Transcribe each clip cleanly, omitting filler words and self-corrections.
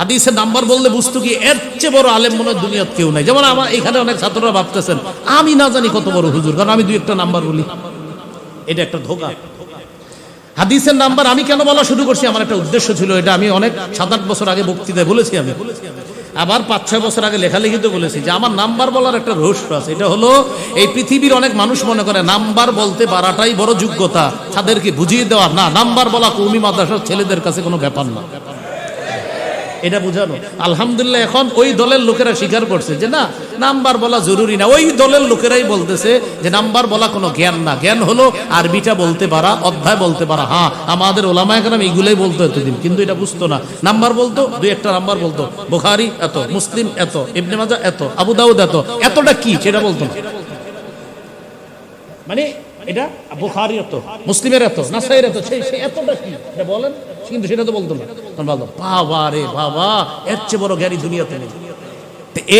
হাদিসের নাম্বার বললে বুঝতো কি এর চেয়ে বড় আলেম মনে হয় দুনিয়াত কেউ নাই। যেমন আমার এখানে অনেক ছাত্ররা ভাবতেছেন আমি না জানি কত বড় হুজুর, কারণ আমি দুই একটা নাম্বার বলি। এটা একটা ধোঁকা। হাদিসের নাম্বার আমি কেন বলা শুরু করছি, আমার একটা উদ্দেশ্য ছিল। এটা আমি অনেক 7-8 বছর আগে বক্তৃতায় বলেছি, আমি আবার 5-6 বছর আগে লেখালেখিতে বলেছি যে আমার নাম্বার বলার একটা রহস্য আছে। এটা হলো এই পৃথিবীর অনেক মানুষ মনে করে নাম্বার বলতে পারাটাই বড় যোগ্যতা, তাদেরকে বুঝিয়ে দেওয়া না নাম্বার বলা কওমি মাদ্রাসার ছেলেদের কাছে কোনো ব্যাপার না, এটা বুঝানো। আলহামদুলিল্লাহ এখন ওই দলের লোকেরা স্বীকার করছে যে না নাম্বার বলা জরুরি না। ওই দলের লোকেরাই বলতেছে যে নাম্বার বলা কোনো জ্ঞান না, জ্ঞান হলো আরবিটা বলতে পারা, অধ্যায় বলতে পারা। হ্যাঁ আমাদের ওলামায়ে কেরাম এইগুলোই বলতো এতদিন, কিন্তু এটা বুঝতো না। নাম্বার বলতো, দুই একটা নাম্বার বলতো, বুখারী এত, মুসলিম এত, ইবনে মাজাহ এত, আবু দাউদ এত, এতটা কি সেটা বলতো না। মানে এটা বুখারী এত, মুসলিমের এত, নাসাইর এত, সেই এতটা কি এটা বলেন, কিন্তু সেটা তো বলতো না। বলতো বাবা রে বাবা, এর চেয়ে বড় জ্ঞানী দুনিয়াতে নেই।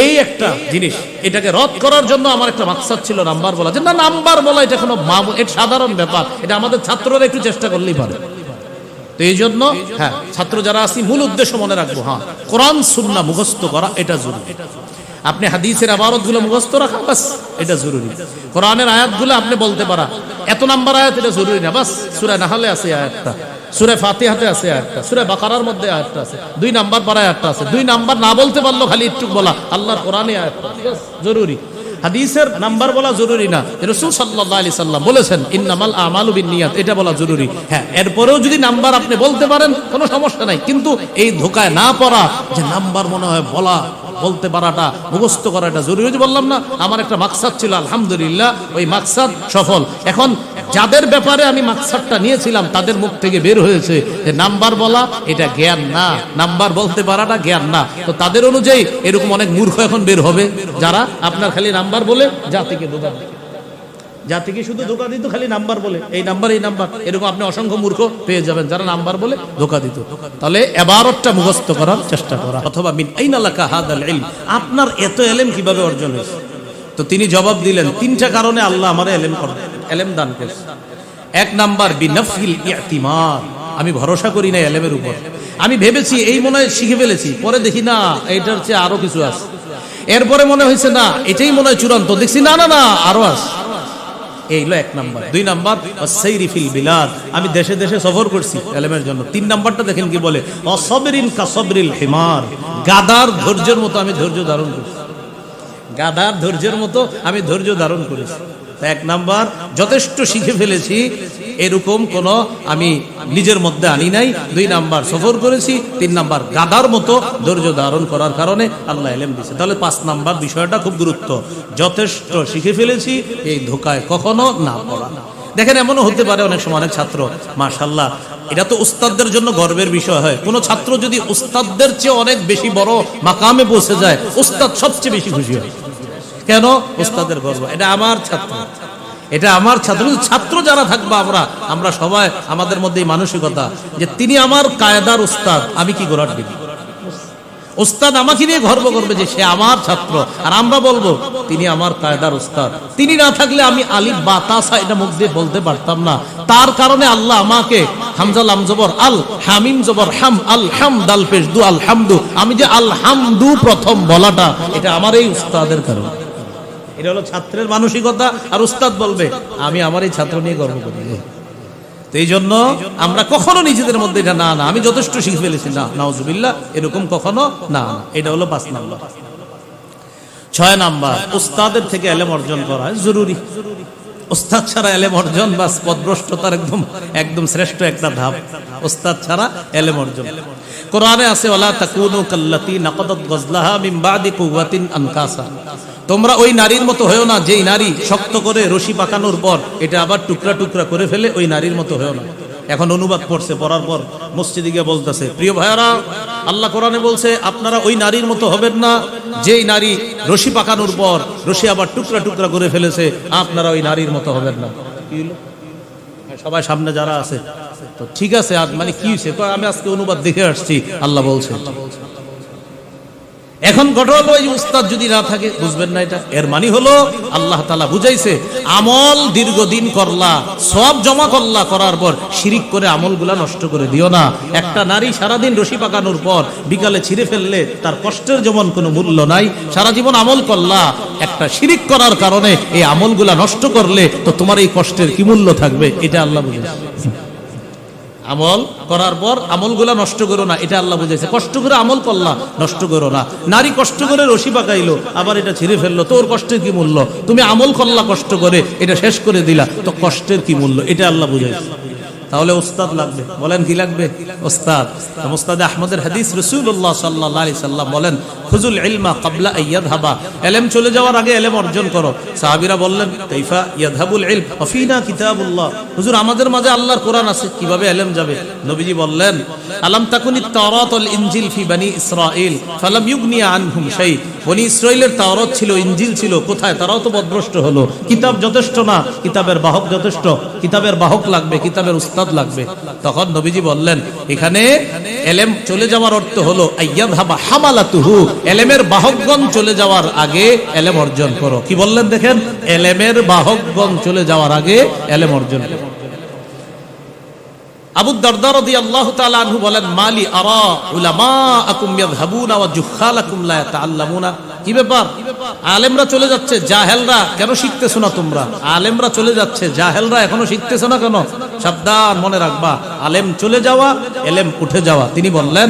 এই একটা জিনিস, এটাকে রদ করার জন্য আমার একটা মাকসাদ ছিল নাম্বার বলা, যে না নাম্বার বলা এটা কোনো এটা সাধারণ ব্যাপার, এটা আমাদের ছাত্ররা একটু চেষ্টা করলেই পারে। তো এই জন্য হ্যাঁ ছাত্র যারা আছি মূল উদ্দেশ্য মনে রাখবো, হ্যাঁ কোরআন সুন্নাহ মুখস্থ করা এটা জরুরি। আপনি হাদিসের ইবারতগুলো মুখস্থ রাখা বাস এটা জরুরি। কোরআনের আয়াতগুলো আপনি বলতে পারা, এত নাম্বার আয়াত এটা জরুরি না। বাস সূরা নাহলে আছে আয়াতটা, সূরা ফাতিহাতে আছে আয়াতটা, সূরা বাকারার মধ্যে আয়াতটা আছে, 2 নাম্বার পারা আয়াতটা আছে, 2 নাম্বার না বলতে পারলো খালি একটু বলা আল্লাহর কোরআনে আয়াতটা জরুরি। হাদিসের নাম্বার বলা জরুরি না, রাসূল সাল্লাল্লাহু আলাইহি সাল্লাম বলেছেন ইন্নামাল আমালু বিন্নিয়াত, এটা বলা জরুরি। হ্যাঁ এরপরেও যদি নাম্বার আপনি বলতে পারেন কোনো সমস্যা নাই, কিন্তু এই ধোকায় না পড়া যে নাম্বার মনে হয় বলতে পারাটা মুখস্থ করাটা জরুরি। যে বললাম না আমার একটা মাকসাদ ছিল, আলহামদুলিল্লাহ ওই মাকসাদ সফল। এখন যাদের ব্যাপারে আমি মাকসাদটা নিয়েছিলাম তাদের মুখ থেকে বের হয়েছে যে নাম্বার বলা এটা জ্ঞান না, নাম্বার বলতে পারাটা জ্ঞান না। তো তাদের অনুযায়ী এরকম অনেক মূর্খ এখন বের হবে যারা আপনার খালি নাম্বার বলে জাতিকে ধোঁকা দেয়, জাতিকে শুধু ধোঁকা দিত খালি নাম্বার বলে, এই নাম্বার এই নাম্বার, এরকম আপনি অসংখ্য মূর্খ পেয়ে যাবেন যারা নাম্বার বলে ধোঁকা দিত। তাহলে ইবারতটা মুখস্থ করার চেষ্টা করা, অথবা মিন আইনা লাকা হাদাল ইলম, আপনার এত ইলম কিভাবে অর্জন হয়েছে? তো তিনি জবাব দিলেন 3টা কারণে আল্লাহ আমারে ইলম দান করেছে। 1 নাম্বার বিনাফিল ইতিমাদ, আমি ভরসা করি না ইলমের উপর। আমি ভেবেছি এই মনে হয় শিখে ফেলেছি, পরে দেখি না এইটার চেয়ে আরো কিছু আছে, এরপরে মনে হয়েছে না এটাই মনে হয় চূড়ান্ত, দেখছি না না না আরো আছে। এই হলো 1 নাম্বার। 2 নাম্বার ওয়াসাইরি ফিল বিলাদ, আমি দেশে দেশে সফর করছি ইলমের জন্য। 3 নাম্বারটা দেখেন কি বলে, অসবরিন কাসবরিল হিমার, গাদার ধৈর্যের মতো আমি ধৈর্য ধারণ করছি, গাদার ধৈর্যের মতো আমি ধৈর্য ধারণ করেছি। 1 নাম্বার যথেষ্ট শিখে ফেলেছি এরকম কোন আমি নিজের মধ্যে আনি নাই। 2 নাম্বার সফর করেছি। 3 নাম্বার গাদার মতো ধৈর্য ধারণ করার কারণে আল্লাহ ইলম দিয়েছে। তাহলে 5 নাম্বার বিষয়টা খুব গুরুত্ব, যথেষ্ট শিখে ফেলেছি, এই ধোকায় কখনো না পড়া। দেখেন এমনও হতে পারে অনেক সময় অনেক ছাত্র মাশাআল্লাহ, এটা তো উস্তাদদের জন্য গর্বের বিষয় হয়, কোন ছাত্র যদি উস্তাদদের চেয়ে অনেক বেশি বড় মাকামে পৌঁছে যায় উস্তাদ সবচেয়ে বেশি খুশি হয়। কেন? উস্তাদের গর্ব, এটা আমার ছাত্র, এটা আমার ছাত্র। ছাত্র যারা থাকবো আমরা সবাই আমাদের মধ্যে এই মানসিকতা যে তিনি আমার কায়দার উস্তাদ, আমি কি গোলাট দিব, উস্তাদ আমাকে নিয়ে গর্ব করবে যে সে আমার ছাত্র, আর আমরা বলবো তিনি আমার কায়দার উস্তাদ। তিনি না থাকলে আমি আলিফ বা তাসা এটা মুখ দিয়ে বলতে পারতাম না। তার কারণে আল্লাহ আমাকে হামজা লাম জবর আল, হামিম জবর হাম, আল হামদাল পেশ দু আলহামদু, আমি যে আলহামদু প্রথম বলাটা এটা আমার এই উস্তাদের কারণে। এটা হলো ছাত্রের মানসিকতা। আর উস্তাদ বলবে আমি আমার এই ছাত্র নিয়ে গর্ব করি। তো এই জন্য আমরা কখনো নিজেদের মধ্যে এটা না আমি যথেষ্ট শিখে ফেলেছি, না নাউজুবিল্লাহ, এরকম কখনো না। এটা হলো 5 নাম্বার। 6 নাম্বার উস্তাদের থেকে ইলম অর্জন করা জরুরি। উস্তাদ ছাড়া ইলম অর্জন বাস পথভ্রষ্টতার একদম শ্রেষ্ঠ একটা ধাপ, উস্তাদ ছাড়া ইলম অর্জন। কোরআনে আছে ওয়ালা তাকুনু কাল্লাতী নাকাদাত গজলাহা মিন বাদি কুওয়াতিন আনকাসা, তোমরা ওই নারীর মতো হয়েও না যেই নারী শক্ত করে রশি পাকানোর পর এটা আবার টুকরা টুকরা করে ফেলে, ওই নারীর মতো হয়েও না। এখন অনুবাদ পড়ছে, পড়ার পর মসজিদে গিয়ে বলতেছে প্রিয় ভাইয়ারা আল্লাহ কোরআনে বলছে আপনারা ওই নারীর মতো হবেন না যেই নারী রশি পাকানোর পর রশি আবার টুকরা টুকরা করে ফেলেছে, আপনারা ওই নারীর মতো হবেন না। কি হলো সবাই সামনে যারা আছে তো ঠিক আছে, মানে কি হয়েছে? আমি আজকে অনুবাদ দেখে আসছি, আল্লাহ বলছে এখন ঘটনা হলো এই উস্তাদ যদি না থাকে বুঝবেন না এটা। এর মানে হলো আল্লাহ তাআলা বুঝাইছে আমল দীর্ঘদিন করলা, সব জমা করলা, করার পর শিরিক করে আমলগুলা নষ্ট করে দিও না। একটা নারী সারাদিন রশি পাকানোর পর বিকালে ছিঁড়ে ফেললে তার কষ্টের যেমন কোনো মূল্য নাই, সারা জীবন আমল করলা, একটা শিরিক করার কারণে এই আমলগুলা নষ্ট করলে তো তোমার এই কষ্টের কি মূল্য থাকবে, এটা আল্লাহ বুঝাইছে। আমল করার পর আমলগুলা নষ্ট করো না, এটা আল্লাহ বুঝাইছে। কষ্ট করে আমল করলা, নষ্ট করো না। নারী কষ্ট করে রশি পাকাইলো, আবার এটা ছিঁড়ে ফেললো, তোর কষ্টের কি মূল্য? তুমি আমল করলা কষ্ট করে, এটা শেষ করে দিলা, তো কষ্টের কি মূল্য, এটা আল্লাহ বুঝাইছে। তাহলে উস্তাদ লাগবে, বলেন কি লাগবে? উস্তাদ। মুস্তাদ আহমদের হাদিস, রাসূলুল্লাহ সাল্লাল্লাহু আলাইহি সাল্লাম বলেন, খুযুল ইলমা ক্বাবলা আন ইয়াযহাবা, ইলম চলে যাওয়ার আগে ইলম অর্জন করো। সাহাবীরা বললেন, কাইফা ইয়াযহাবুল ইলম ওয়া ফিনা কিতাবুল্লাহ, হুজুর আমাদের মাঝে আল্লাহর কোরআন আছে, কিভাবে ইলম যাবে? নবীজি বললেন, আলাম তাকুনিত তাওরাত ওয়াল ইনজিল ফি বনি ইসরাঈল ফালাম ইউগনি আনহুম শাই, বনি ইসরাঈলের তাওরাত ছিল, ইনজিল ছিল, কোথায়? তারাও তো পথভ্রষ্ট হলো। কিতাব যথেষ্ট না, কিতাবের বাহক যথেষ্ট। কিতাবের বাহক লাগবে, কিতাবের উস্তাদ লাগবে। তখন নবীজি বললেন, এখানে ইলম চলে যাওয়ার অর্থ হলো আইয়াযহাবা হামালাতুহু, ইলমের বাহকগণ চলে যাওয়ার আগে ইলম অর্জন করো। কি বললেন দেখেন, ইলমের বাহকগণ চলে যাওয়ার আগে ইলম অর্জন করো। আবু দারদা রাদিয়াল্লাহু তাআলা আনহু বলেন, মালি আরা উলামাআকুম ইয়াযহাবুনা ওয়া জুহালাকুম লা ইয়াতাআল্লামুনা, কি ব্যাপার? আলেমরা চলে যাচ্ছে, জাহেলরা কেন শিখতেছো না তোমরা? আলেমরা চলে যাচ্ছে, জাহেলরা এখনো শিখতেছো না কেন? সাবধান, মনে রাখবা, আলেম চলে যাওয়া, ইলম উঠে যাওয়া। তিনি বললেন,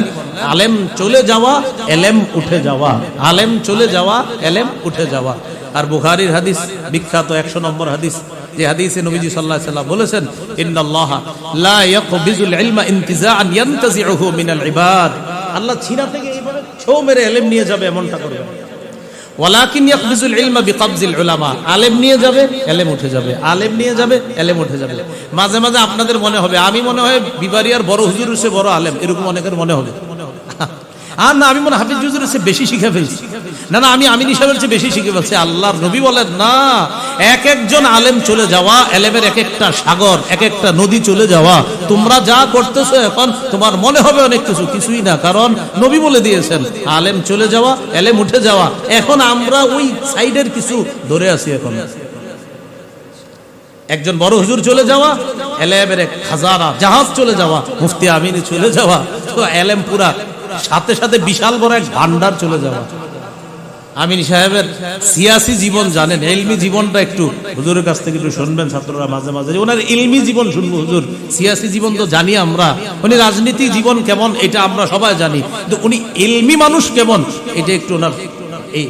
আলেম চলে যাওয়া, ইলম উঠে যাওয়া, আলেম চলে যাওয়া, ইলম উঠে যাওয়া। আর বুখারীর হাদিস, বিখ্যাত 100 নম্বর হাদিস, যে হাদিসে নবীজি সাল্লাল্লাহু আলাইহি ওয়াসাল্লাম বলেছেন, ইন্নাল্লাহা লা ইয়াকবিজুল ইলমা ইনতিজাআন ইয়ানতাজিউহু মিনাল ইবাদ, আল্লাহ ছিনা থেকে এইভাবে ছো মেরে ইলম নিয়ে যাবে এমনটা করবে না। ওয়ালাকিন ইয়াকবিজুল ইলমা বিকবজিল উলামা, আলেম নিয়ে যাবে, ইলম উঠে যাবে, আলেম নিয়ে যাবে, ইলম উঠে যাবে। মাঝে মাঝে আপনাদের মনে হবে, আমি মনে হয় বিবারিয়ার বড় হুজুর হচ্ছে বড় আলেম, এরকম অনেকের মনে হবে। আর না, আমি মনে হাফিজ হুজুরের চেয়ে বেশি শিখে ফেলছি, না না, আমি আমিন সাহেবের চেয়ে বেশি শিখে ফেলছি। আল্লাহর নবী বলেন, না, এক একজন আলেম চলে যাওয়া, ইলমের এক একটা সাগর, এক একটা নদী চলে যাওয়া। তোমরা যা করতেছো এখন তোমার মনে হবে অনেক কিছু, কিছুই না, কারণ নবী বলে দিয়েছেন আলেম চলে যাওয়া, ইলম উঠে যাওয়া। এখন আমরা ওই সাইডের কিছু ধরে আছি। এখন একজন বড় হুজুর চলে যাওয়া, ইলমের এক খাজানা জাহাজ চলে যাওয়া, মুফতি আমিনী চলে যাওয়া, তো ইলম পুরা সাথে সাথে বিশাল বড় এক ভান্ডার চলে যাওয়া। আমিন সাহেবের সিয়াসি জীবন জানেন, ইলমি জীবনটা একটু হুজুরের কাছ থেকে একটু শুনবেন ছাত্ররা মাঝে মাঝে। ওনার ইলমি জীবন শুনবো হুজুর, সিয়াসি জীবন তো জানি আমরা, উনি রাজনীতি জীবন কেমন এটা আমরা সবাই জানি, কিন্তু উনি ইলমি মানুষ কেমন এটা একটু ওনার এই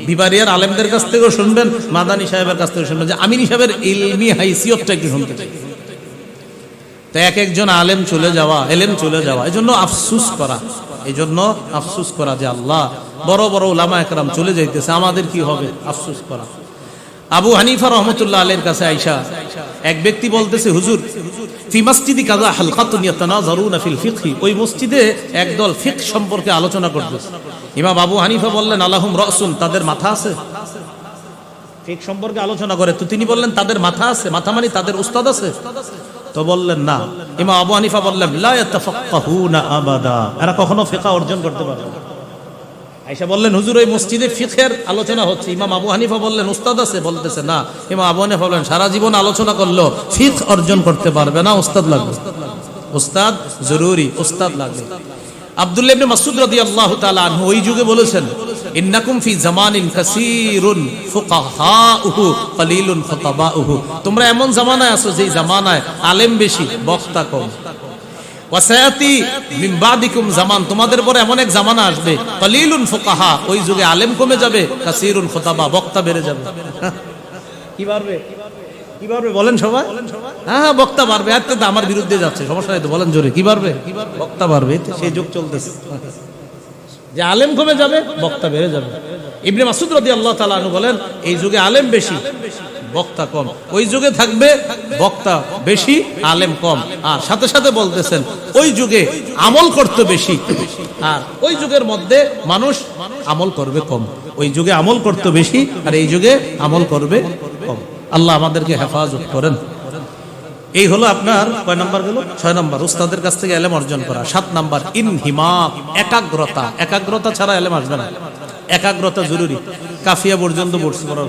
বিবারিয়ার আলেমদের কাছ থেকেও শুনবেন, মাদানী সাহেবের কাছ থেকে শুনবেন, যে আমিন সাহেবের ইলমি হাইসিয়তটা একটু শুনতে চাই। তো এক একজন আলেম চলে যাওয়া, ইলম চলে যাওয়া, এজন্য আফসোস করা, এজন্য আফসোস করা যে আল্লাহ, বড় বড় উলামা একরাম চলে যাইতেছে, আমাদের কি হবে? আফসোস করা। আবু হানিফা রাহমাতুল্লাহ আলাইহির কাছে আয়েশা এক ব্যক্তি বলতেছে, হুজুর ফি মসজিদি কাযা হালকাতুন ইয়াতানাযারুনা ফিল ফিকহ, ওই মসজিদে একদল ফিকহ সম্পর্কে আলোচনা করতেছে। ইমাম আবু হানিফা বললেন, আলাহুম রাসুন, তাদের মাথা আছে? ফিকহ সম্পর্কে আলোচনা করে, তো তিনি বললেন তাদের মাথা আছে, মাথা মানে তাদের উস্তাদ আছে? তো বললেন না। ইমাম আবু হানিফা বললেন, লা ইয়াতাফাক্কাহুনা আবাদা, এরা কখনো ফিকহ অর্জন করতে পারবে না। আয়েশা বললেন, হুজুর ওই মসজিদে ফিকহের আলোচনা হচ্ছে। ইমাম আবু হানিফা বললেন, উস্তাদ আছে? বলতেছে না। ইমাম আবু হানিফা বললেন, সারা জীবন আলোচনা করলো ফিকহ অর্জন করতে পারবে না, উস্তাদ লাগবে, উস্তাদ জরুরি, উস্তাদ লাগবে। আব্দুল্লাহ ইবনে মাসউদ রাদিয়াল্লাহু তাআলা আনহু ওই যুগে বলেছেন, ইন্নাকুম ফি জামানিন কাসীরুন ফুকাহাউহু কলিলুন খুতাবাউহু, তোমরা এমন জামানায় আছো যেই জামানায় আলেম বেশি, বক্তা কম। ওয়াসায়াতি মিন বাদিকুম জামান, তোমাদের পরে এমন এক জামানা আসবে, কলিলুন ফুকাহা, ওই যুগে আলেম কমে যাবে, কাসীরুন খুতাবা, বক্তা বেড়ে যাবে। কি বাড়বে? কি বাড়বে বলেন সবাই? হ্যাঁ, বক্তা বাড়বে। আর তো আমার বিরুদ্ধে যাচ্ছে, সমস্যা নাই তো, বলেন জোরে, কি বাড়বে? বক্তা বাড়বে, সেই যুগ চলতেছে যে আলেম কমে যাবে, বক্তা বেড়ে যাবে। ইবনে মাসউদ রাদিয়াল্লাহু তাআলা আনহু বলেন, এই যুগে আলেম বেশি, বক্তা কম। ওই যুগে থাকবে বক্তা বেশি, আলেম কম। আর সাথে সাথে বলতেছেন, ওই যুগে আমল করতে বেশি, আর ওই যুগের মধ্যে মানুষ আমল করবে কম। ওই যুগে আমল করতে বেশি, আর এই যুগে আমল করবে কম। আল্লাহ আমাদেরকে হেফাজত করেন। এই হলো আপনার কয় নাম্বার গেল? 6 নাম্বার, উস্তাদের কাছ থেকে এলেম অর্জন করা। 7 নাম্বার ইনহিমাক, একাগ্রতা। একাগ্রতা ছাড়া এলেম আসবে না, একাগ্রতা জরুরি। কাফিয়া পর্যন্ত পড়ছি, পড়ার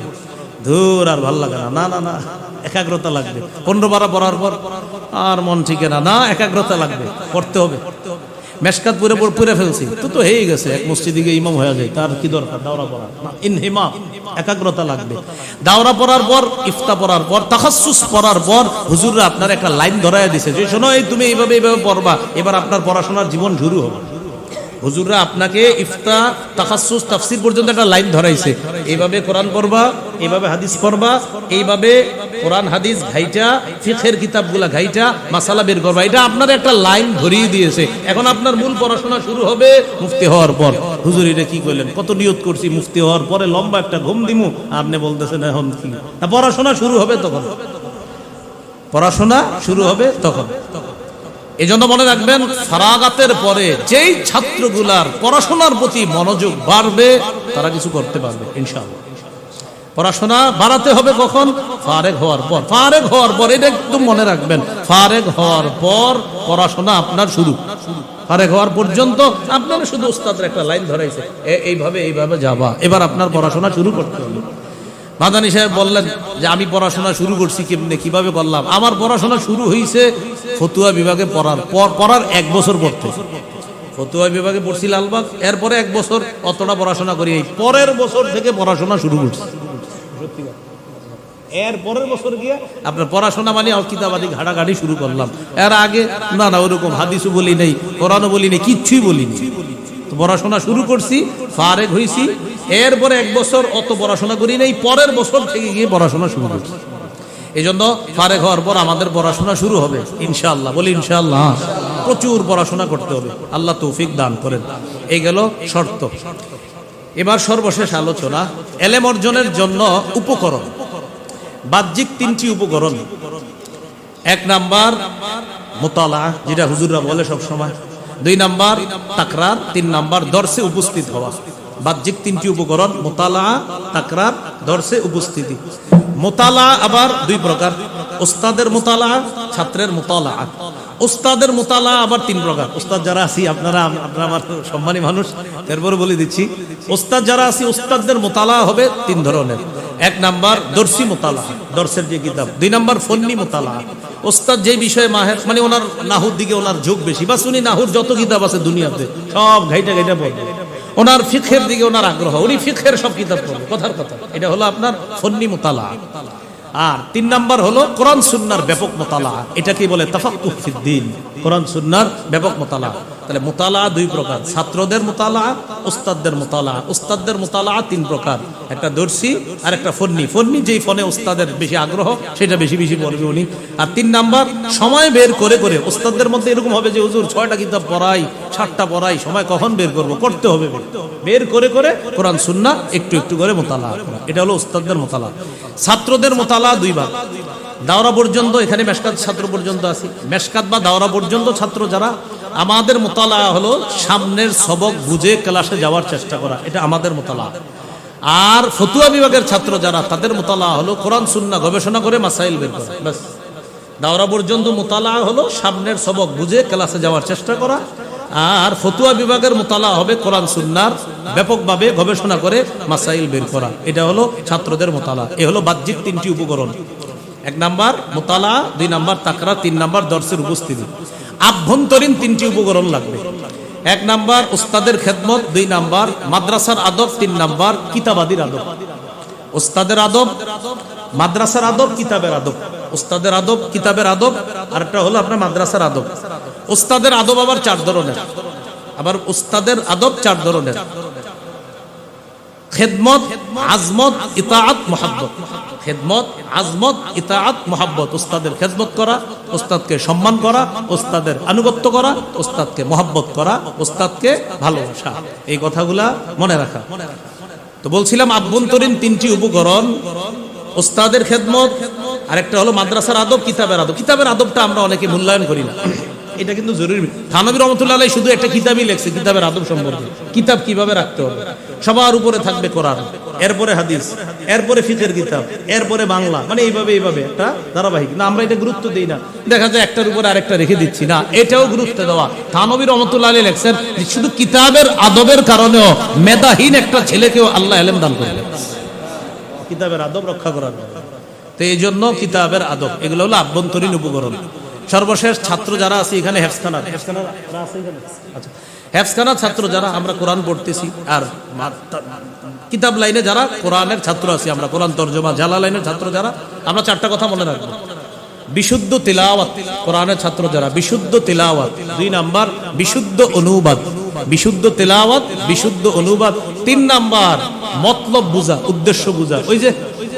ধুর আর ভাল লাগে না, না না না, একাগ্রতা লাগবে। 15 বার পড়ার পর আর মন ঠিকে না, না একাগ্রতা লাগবে, পড়তে হবে। মেশকাত পুরে ফেলছি তো হয়ে গেছে, এক মসজিদে গিয়ে ইমাম হয়ে যায়, তার কি দরকার দাওরা পড়ার? ইনহিমাক, একাগ্রতা লাগবে। দাওরা পড়ার পর, ইফতা পড়ার পর, তাখাসসুস পড়ার পর হুজুররা আপনার একটা লাইন ধরায় দিছে যে শোনো, এই তুমি এইভাবে এইভাবে পড়বা, এবার আপনার পড়াশোনার জীবন শুরু হবে। হুজুররা আপনাকে ইফতা, তাখাসসুস, তাফসীর পর্যন্ত একটা লাইন ধরাইছে, এইভাবে কোরআন পড়বা, এইভাবে হাদিস পড়বা, এইভাবে কোরআন হাদিস ঘাইটা, ফিকহের কিতাবগুলা ঘাইটা মাসালা বের করবা। এটা আপনার একটা লাইন ধরিয়ে দিয়েছে। এখন আপনার মূল পড়াশোনা শুরু হবে মুফতি হওয়ার পর। হুজুর এটা কি কইলেন? কত নিয়ত করছি মুফতি হওয়ার পরে লম্বা একটা ঘুম দিমু, আপনি বলতেছেন এখন কি? না, পড়াশোনা শুরু হবে তখন, পড়াশোনা শুরু হবে তখন। এজন্য মনে রাখবেন, ফারাগাতের পরে যেই ছাত্রগুলার পড়াশোনার প্রতি মনোযোগ বাড়বে তারা কিছু করতে পারবে ইনশাআল্লাহ। পড়াশোনা বাড়াতে হবে কখন? ফারেগ হওয়ার পর। ফারেগ হওয়ার পর, এটা একদম মনে রাখবেন, ফারেগ হওয়ার পর পড়াশোনা আপনার শুরু। ফারেগ হওয়ার পর্যন্ত আপনার শুধু উস্তাদের একটা লাইন ধরাইছে, এইভাবে এইভাবে যাবা, এবার আপনার পড়াশোনা শুরু করতে হবে। মাদানী সাহেব বললেন যে আমি পড়াশোনা শুরু করছি কেমনে, কিভাবে করলাম? আমার পড়াশোনা শুরু হয়েছে ফতুয়া বিভাগে পড়ার 1 বছর পড়তে। ফতুয়া বিভাগে পড়ছি লালবাগ, এরপরে 1 বছর অতটা পড়াশোনা করি, এই পরের বছর থেকে পড়াশোনা শুরু করছি। এর পরের বছর গিয়ে আপনার পড়াশোনা মানে কিতাবাদি ঘাটাঘাটি শুরু করলাম। এর আগে না না ওরকম হাদিসও বলি নেই, কোরআনও বলি নেই, কিচ্ছুই বলিনি। তো পড়াশোনা শুরু করছি, ফারেগ হয়েছি, এরপরে 1 বছর অত পড়াশোনা করি নাই, পরের বছর থেকে গিয়ে পড়াশোনা শুরু করছি। এই জন্য ফারেগ হওয়ার পর আমাদের পড়াশোনা শুরু হবে ইনশাআল্লাহ, বলি ইনশাআল্লাহ। প্রচুর পড়াশোনা করতে হবে, আল্লাহ তৌফিক দান করেন। এই গেল শর্ত। এবার সর্বশেষ আলোচনা, এলেম অর্জনের জন্য উপকরণ। বাহ্যিক 3টি উপকরণ। 1 নাম্বার মুতালা, যেটা হুজুররা বলে সব সময়। 2 নাম্বার তাকরার, 3 নাম্বার দর্শে উপস্থিত হওয়া। বাহ্যিক 3টি উপকরণ, মুতালা, তাকরার, দর্শে উপস্থিতি। মুতালা আবার 2 প্রকার, উস্তাদের মুতালা, ছাত্রের মুতালা। উস্তাদের মুতালা আবার 3 প্রকার। উস্তাদ যারা আছি আপনারা আমার সম্মানী মানুষ, এরপরে বলে দিচ্ছি, উস্তাদ যারা আছি উস্তাদদের মুতালা হবে 3 ধরনের। 1 নাম্বার দর্শী মুতালা, দর্শের যে কিতাব। 2 নাম্বার ফন্নি মুতালা, উস্তাদ যে বিষয়ে মাহের, মানে ওনার নাহুর দিকে ওনার ঝোঁক বেশি, বাস উনি নাহুর যত কিতাব আছে দুনিয়াতে সব ঘাইটা পড়বে। ওনার ফিকহের দিকে ওনার আগ্রহ, উনি ফিকহের সব কিতাব পড়বে, কথার কথা। এটা হলো আপনার ফন্নি মুতালা। আর 3 নাম্বার হলো কোরআন সুন্নাহর ব্যাপক মুতালা, এটাকে বলে তাফাক্কুহ ফিদ্দিন। কোরআন সুন্নাহর ব্যাপক মুতালা। তাহলে মুতালা 2 প্রকার, ছাত্রদের মুতালা, উস্তাদদের মুতালা। উস্তাদদের মুতালা 3 প্রকার, একটা দর্শী আর একটা ফন্নি। ফন্নি যেই ফনে উস্তাদের বেশি আগ্রহ সেটা বেশি বেশি পড়বে উনি। আর 3 নাম্বার সময় বের করে করে, উস্তাদদের মধ্যে এরকম হবে যে হুজুর 6টা কিতাব পড়াই, 7টা পড়াই, সময় কখন বের করব? করতে হবে, বের করে করে কোরআন সুন্নাহ একটু একটু করে মুতালা করা। এটা হলো উস্তাদদের মুতালা। ছাত্রদের মুতালা 2 ভাগ। দাওরা পর্যন্ত, এখানে মেশকাত ছাত্র পর্যন্ত আছি, মেশকাত বা দাওরা পর্যন্ত ছাত্র যারা, আমাদের মুতালা হলো সামনের সবক বুঝে ক্লাসে যাওয়ার চেষ্টা করা, এটা আমাদের মুতালা। আর ফতুয়া বিভাগের ছাত্র যারা, তাদের মুতালা হলো কোরআন সুন্নাহ গবেষণা করে মাসাইল বের করা, বাস। দাওরা পর্যন্ত মুতালা হলো সামনের সবক বুঝে ক্লাসে যাওয়ার চেষ্টা করা। আর ফতুয়া বিভাগের মুতালা হবে কোরআন সুন্নাহর ব্যাপকভাবে গবেষণা করে মাসাইল বের করা, এটা হলো ছাত্রদের মুতালা। এ হলো বাহ্যিক 3টি উপকরণ। 1 নাম্বার মুতালা, 2 নাম্বার তাকরা, 3 নাম্বার দর্শের উপস্থিতি। আভ্যন্তরীণ 3টি উপকরণ লাগবে। 1 নাম্বার উস্তাদের খেদমত, 2 নাম্বার মাদ্রাসার আদব, 3 নাম্বার কিতাবাদির আদব। উস্তাদের আদব, মাদ্রাসার আদব, কিতাবের আদব। উস্তাদের আদব, কিতাবের আদব, আর একটা হলো আপনার মাদ্রাসার আদব। উস্তাদের আদব আবার 4 ধরনের, আবার উস্তাদের আদব 4 ধরনের। খেদমত, আজমত, ইতাআত, মুহাব্বত। খেদমত, আজমত, ইতাআত, মুহাব্বত। উস্তাদের খেদমত করা, উস্তাদকে সম্মান করা, উস্তাদের আনুগত্য করা, উস্তাদকে মুহাব্বত করা, উস্তাদকে ভালোবাসা। এই কথাগুলা মনে রাখা। তো বলছিলাম আভ্যন্তরীণ 3টি উপকরণ, উস্তাদের খেদমত, আরেকটা হলো মাদ্রাসার আদব, কিতাবের আদব। কিতাবের আদবটা আমরা অনেকে মূল্যায়ন করি না। এটা কিন্তু জরুরি। থানবী রহমতুল্লাহ আলাইহি শুধু একটা কিতাবই লিখছে কিতাবের আদব সম্পর্কে, কিতাব কিভাবে রাখতে হবে। সবার উপরে থাকবে কোরআন, এরপরে হাদিস, এরপরে ফিকহের কিতাব, এরপরে বাংলা, মানে এইভাবে একটা ধারাবাহিক। না আমরা এটা গুরুত্ব দিই না, দেখা যায় একটার উপরে আরেকটা রেখে দিচ্ছি না, এটাও গুরুত্ব দেওয়া। থানবী রহমতুল্লাহ আলাইহি লেখছেন যে শুধু কিতাবের আদবের কারণেও মেধাহীন একটা ছেলেকেও আল্লাহ ইলম দান করবেন, কিতাবের আদব রক্ষা করার। তো এই জন্য কিতাবের আদব এগুলো হলো আভ্যন্তরীণ উপকরণ। সর্বশেষ ছাত্র যারা আছে এখানে হেফজখানা ছাত্র যারা আমরা কোরআন পড়তেছি, আর কিতাব লাইনে যারা কোরআনের ছাত্র আছি আমরা, কোরআন তরজমা জালা লাইনের ছাত্র যারা, আমরা চারটা কথা মনে রাখবো। বিশুদ্ধ তিলাওয়াত, কোরআনের ছাত্র যারা, বিশুদ্ধ তিলাওয়াত। 2 নাম্বার বিশুদ্ধ অনুবাদ, বিশুদ্ধ তিলাওয়াত, বিশুদ্ধ অনুবাদ। 3 নাম্বার মতলব বুঝা, উদ্দেশ্য বুঝা।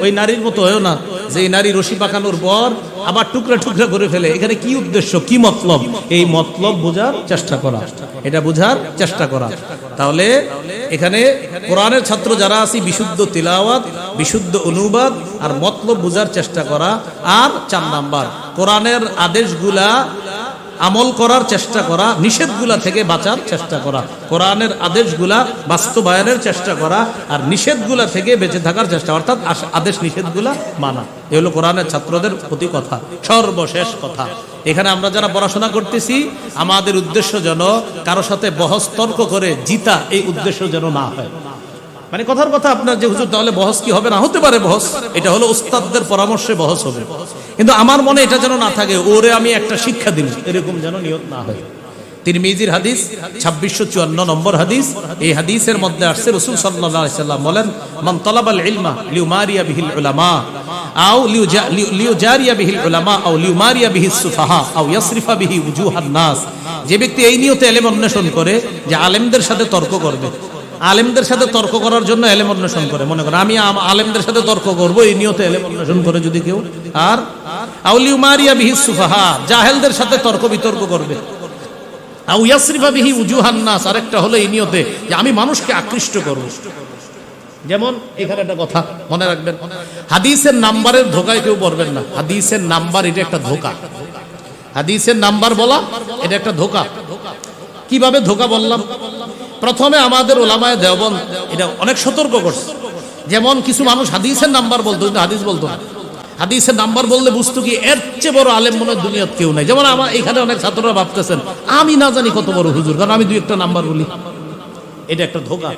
ওই নারীর মতো হয় না যে এই নারী রশি পাকানোর পর আবার টুকরা টুকরা করে ফেলে, এখানে কি উদ্দেশ্য, কি মতলব, এই মতলব বোঝার চেষ্টা করা, এটা বোঝার চেষ্টা করা। তাহলে এখানে কোরআনের ছাত্র যারা আছি বিশুদ্ধ তিলাওয়াত, বিশুদ্ধ অনুবাদ আর মতলব বোঝার চেষ্টা করা। আর 4 নাম্বার কোরআনের আদেশগুলা আমল করার চেষ্টা করা, নিষেধগুলা থেকে বাঁচার চেষ্টা করা, কোরআনের আদেশগুলা বাস্তবায়নের চেষ্টা করা আর নিষেধগুলা থেকে বেঁচে থাকার চেষ্টা, অর্থাৎ আদেশ নিষেধগুলা মানা। এ হলো কোরআনের ছাত্রদের প্রতি কথা। সর্বশেষ কথা, এখানে আমরা যারা পড়াশোনা করতেছি আমাদের উদ্দেশ্য যেন কারোর সাথে বহস তর্ক করে জিতা, এই উদ্দেশ্য যেন না হয়। মানে কথার কথা আপনার যে হুজুর তাহলে বহস কি হবে, না হতে পারে বহস, এটা হলো উস্তাদদের পরামর্শে বহস হবে, কিন্তু আমার মনে এটা যেন না থাকে ওরে আমি একটা শিক্ষা দিই, এরকম যেন নিয়ত না হয়। তিরমিজির হাদিস 2654 নম্বর হাদিস, এই হাদিসের মধ্যে আসছে রাসূল সাল্লাল্লাহু আলাইহি সাল্লাম বলেন, মান তালাবাল ইলমা লিউমারিয়া বিহিল উলামা আও লিউজারিয়া বিহিল উলামা আও লিউমারিয়া বিহিস সুফাহা আও ইয়াসরিফা বিহি উজুহান নাস। যে ব্যক্তি এই নিয়তে ইলম অন্বেষণ করে যে আলেমদের সাথে তর্ক করবে, আলেমদের সাথে তর্ক করার জন্য ইলম অন্বেষণ করে, মনে করেন আমি আলেমদের সাথে তর্ক করব, এই নিয়তে ইলম অন্বেষণ করে যদি কেউ, আর আও লিউমারিয়া বিহিস সুফাহা, জাহেলদের সাথে তর্ক বিতর্ক করবে, আও ইয়াসরিফা বিহি উজুহান নাস, আরেকটা হলো এই নিয়তে যে আমি মানুষকে আকৃষ্ট করব। যেমন এখানে একটা কথা মনে রাখবেন, হাদিসের নাম্বারের ধোকায় কেউ পড়বেন না। হাদিসের নাম্বার এটা একটা ধোঁকা, হাদিসের নাম্বার বলা এটা একটা ধোঁকা। কিভাবে ধোঁকা বললাম? প্রথমে আমাদের ওলামায়ে দেওবন্দ এটা অনেক সতর্ক করছে। যেমন কিছু মানুষ হাদিসের নাম্বার বলতো কিন্তু হাদিস বলতো না। হাদিসের নাম্বার বললে বুঝতো কি এর চেয়ে বড় আলেম মনে হয় দুনিয়াতে কেউ নাই। যেমন আমার এখানে অনেক ছাত্ররা ভাবতেছেন আমি না জানি কত বড় হুজুর, কারণ আমি 2-1টা নাম্বার বলি, এটা একটা ধোঁকা।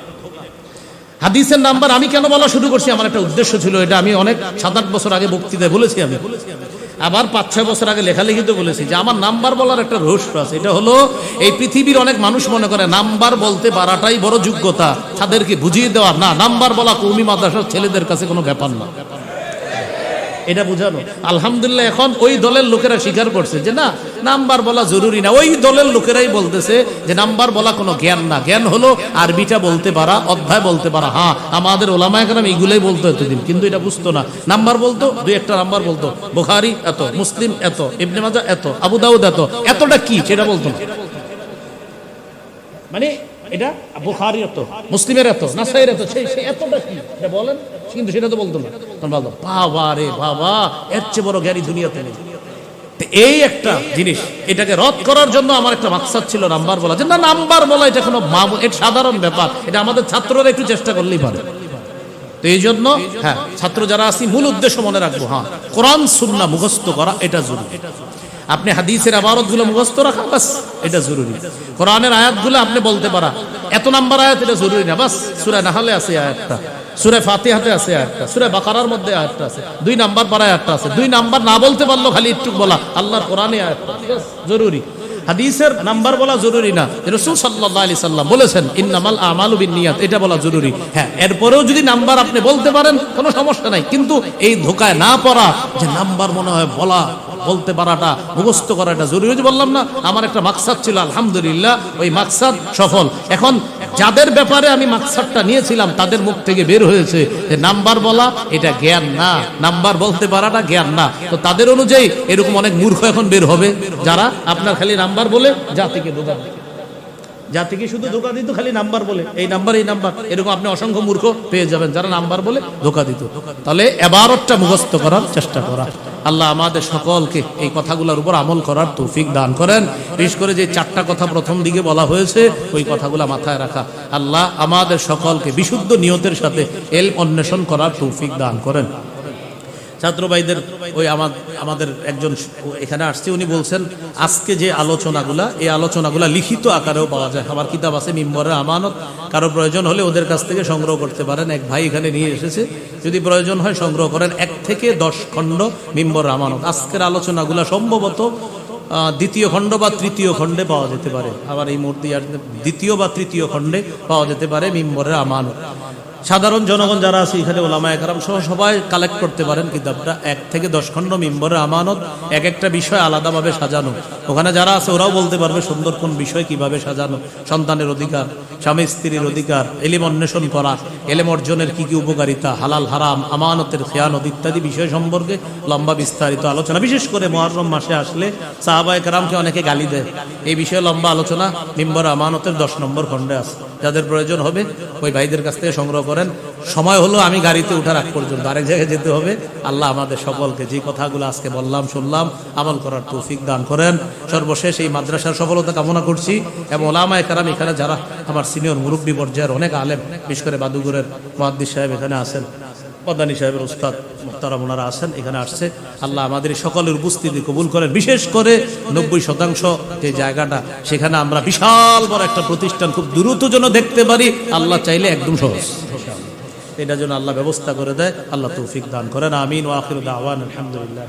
হাদিসের নাম্বার আমি কেন বলা শুরু করছি, আমার একটা উদ্দেশ্য ছিল, এটা আমি অনেক 7-8 বছর আগে বক্তৃতায় বলেছি, আমি আবার 5-6 বছর আগে লেখালেখিতে বলেছি যে আমার নাম্বার বলার একটা রহস্য আছে। এটা হলো এই পৃথিবীর অনেক মানুষ মনে করে নাম্বার বলতে পারাটাই বড় যোগ্যতা, তাদেরকে বুঝিয়ে দেওয়া না, নাম্বার বলা কওমি মাদ্রাসার ছেলেদের কাছে কোনো ব্যাপার না, এটা বুঝানো। আলহামদুলিল্লাহ এখন ওই দলের লোকেরা স্বীকার করছে যে না, নাম্বার বলা জরুরি না। ওই দলের লোকেরাই বলতেছে যে নাম্বার বলা কোনো জ্ঞান না, জ্ঞান হলো আরবিটা বলতে পারা, অধ্যায় বলতে পারা। হ্যাঁ, আমাদের ওলামায়ে কেরাম এইগুলাই বলতো এতদিন, কিন্তু এটা বুঝতো না। নাম্বার বলতো 2-1টা নাম্বার বলতো, বুখারী এত, মুসলিম এত, ইবনে মাজাহ এত, আবু দাউদ এত, এতটা কি সেটা বলতো না। মানে এটা বুখারী এত, মুসলিমের এত, নাসাইর এত, সেই এতটা কি এটা বলেন, কিন্তু সেটা তো বলতো না। বলতো বাবা রে বাবা, এর চেয়ে বড় জ্ঞানী দুনিয়াতে নেই। এই একটা জিনিস, এটাকে রদ করার জন্য আমার একটা মাকসাদ ছিল নাম্বার বলা, যে না নাম্বার বলা এটা কোনো এটা সাধারণ ব্যাপার, এটা আমাদের ছাত্ররা একটু চেষ্টা করলেই পারে। তো এই জন্য হ্যাঁ, ছাত্র যারা আছি মূল উদ্দেশ্য মনে রাখবো, হ্যাঁ কোরআন সুন্নাহ মুখস্থ করা এটা জরুরি। আপনি হাদিসের ইবারতগুলো মুখস্থ রাখা বাস, এটা জরুরি। কোরআনের আয়াতগুলো আপনি বলতে পারা, এত নাম্বার আয়াত এটা জরুরি না, বাস সূরা নাহলে আছে আয়াতটা, সূরা ফাতিহাতে আছে আয়াতটা, সূরা বাকারার মধ্যে আয়াতটা আছে, 2 নাম্বার পারা আয়াতটা আছে, 2 নাম্বার না বলতে পারলো খালি একটু বলা আল্লাহর কোরআনে আয়াতটা জরুরি। হাদিসের নাম্বার বলা জরুরি না, রাসূল সাল্লাল্লাহু আলাইহি সাল্লাম বলেছেন ইন্নামাল আমালু বিন্নিয়াত, এটা বলা জরুরি। হ্যাঁ, এরপরেও যদি নাম্বার আপনি বলতে পারেন কোনো সমস্যা নাই, কিন্তু এই ধোকায় না পড়া যে নাম্বার মনে হয় বলতে পারাটা, মুখস্থ করাটা জরুরি। বললাম না আমার একটা মাকসাদ ছিল, আলহামদুলিল্লাহ ওই মাকসাদ সফল। এখন যাদের ব্যাপারে আমি মাকসাদটা নিয়েছিলাম তাদের মুখ থেকে বের হয়েছে যে নাম্বার বলা এটা জ্ঞান না, নাম্বার বলতে পারাটা জ্ঞান না। তো তাদের অনুযায়ী এরকম অনেক মূর্খ এখন বের হবে যারা আপনার খালি নাম্বার বলে জাতিকে ধোঁকা দেয়, জাতিকে শুধু ধোঁকা দিত খালি নাম্বার বলে, এই নাম্বার এই নাম্বার, এরকম আপনি অসংখ্য মূর্খ পেয়ে যাবেন যারা নাম্বার বলে ধোঁকা দিত। তাহলে ইবারতটা মুখস্থ করার চেষ্টা করা। আল্লাহ আমাদের সকলকে এই কথাগুলোর উপর আমল করার তৌফিক দান করেন। বিশেষ করে যে 4টা কথা প্রথম দিকে বলা হয়েছে ওই কথাগুলো মাথায় রাখা। আল্লাহ আমাদের সকলকে বিশুদ্ধ নিয়তের সাথে ইলম অন্বেষণ করার তৌফিক দান করেন। ছাত্র ভাইদের ওই আমাদের একজন এখানে আসছে, উনি বলছেন আজকে যে আলোচনাগুলা, এই আলোচনাগুলা লিখিত আকারেও পাওয়া যায়। আমার কিতাব আছে মিম্বরের আমানত, কারো প্রয়োজন হলে ওদের কাছ থেকে সংগ্রহ করতে পারেন। এক ভাই এখানে নিয়ে এসেছে, যদি প্রয়োজন হয় সংগ্রহ করেন। 1 থেকে 10 খণ্ড মিম্বরের আমানত। আজকের আলোচনাগুলা সম্ভবত 2য় খণ্ড বা 3য় খণ্ডে পাওয়া যেতে পারে। আবার এই মুহূর্তে 2য় বা 3য় খণ্ডে পাওয়া যেতে পারে মিম্বরের আমানত। সাধারণ জনগণ যারা আছে এখানে ওলামায়ে কেরাম সহ সবাই কালেক্ট করতে পারেন কিতাবটা। 1 থেকে 10 খণ্ড মিম্বরের আমানত, এক একটা বিষয় আলাদাভাবে সাজানো। ওখানে যারা আছে ওরাও বলতে পারবে সুন্দর কোন বিষয় কিভাবে সাজানো। সন্তানের অধিকার, স্বামী স্ত্রীর অধিকার, ইলম অন্বেষণ করা, ইলম অর্জনের কি কি উপকারিতা, হালাল হারাম, আমানতের খেয়ানত ইত্যাদি বিষয় সম্পর্কে লম্বা বিস্তারিত আলোচনা। বিশেষ করে মুহররম মাসে আসলে সাহাবায়ে কেরামকে অনেকে গালি দেয়, এই বিষয়ে লম্বা আলোচনা মিম্বরের আমানতের 10 নম্বর খণ্ডে আছে। যাদের প্রয়োজন হবে ওই ভাইদের কাছ থেকে সংগ্রহ করেন। সময় হলো আমি গাড়িতে উঠার আগ পর্যন্ত আরেক জায়গায় যেতে হবে। আল্লাহ আমাদের সকলকে যে কথাগুলো আজকে বললাম শুনলাম আমল করার তৌফিক দান করেন। সর্বশেষ এই মাদ্রাসার সফলতা কামনা করছি এবং ওলামায়ে কেরাম এখানে যারা আমার সিনিয়র মুরব্বী পর্যায়ের অনেক আলেম, বিশেষ করে বাদুগুরের মুহাদ্দিস সাহেব এখানে আছেন, পদ্মানী সাহেবের উস্তাদ মুহতারাম ওনারা আছেন, এখানে আসছে। আল্লাহ আমাদের সকলের উপস্থিতি কবুল করেন। বিশেষ করে 90% যে জায়গাটা, সেখানে আমরা বিশাল বড় একটা প্রতিষ্ঠান খুব দ্রুত যেন দেখতে পারি, আল্লাহ চাইলে একদম সহজ। এটা যেন আল্লাহ ব্যবস্থা করে দেয়। আল্লাহ তৌফিক দান করেন। আমিন ওয়া আখিরু দাওয়ানা আলহামদুলিল্লাহ।